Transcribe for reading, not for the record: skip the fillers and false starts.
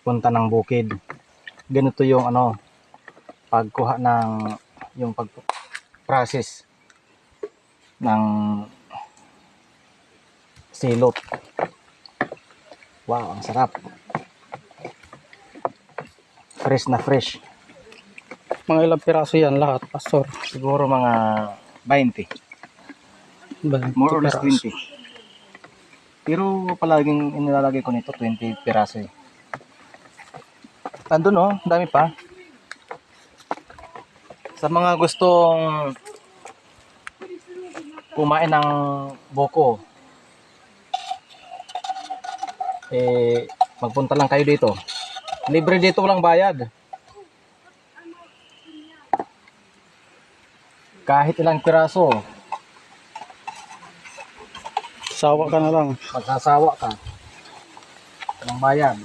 punta ng bukid. Ganito yung pagkuha ng yung process ng silot. Wow, ang sarap. Fresh na fresh. Mga ilang piraso yan lahat, Pastor? Siguro mga 20. More or less 20. Pero palaging inilalagay ko nito 20 piraso eh. Andun dami pa. Sa mga gustong kumain ng buko, magpunta lang kayo dito. Libre dito, walang bayad. Kahit ilang piraso, Sawa ka na lang. magsasawa ka. Walang bayad.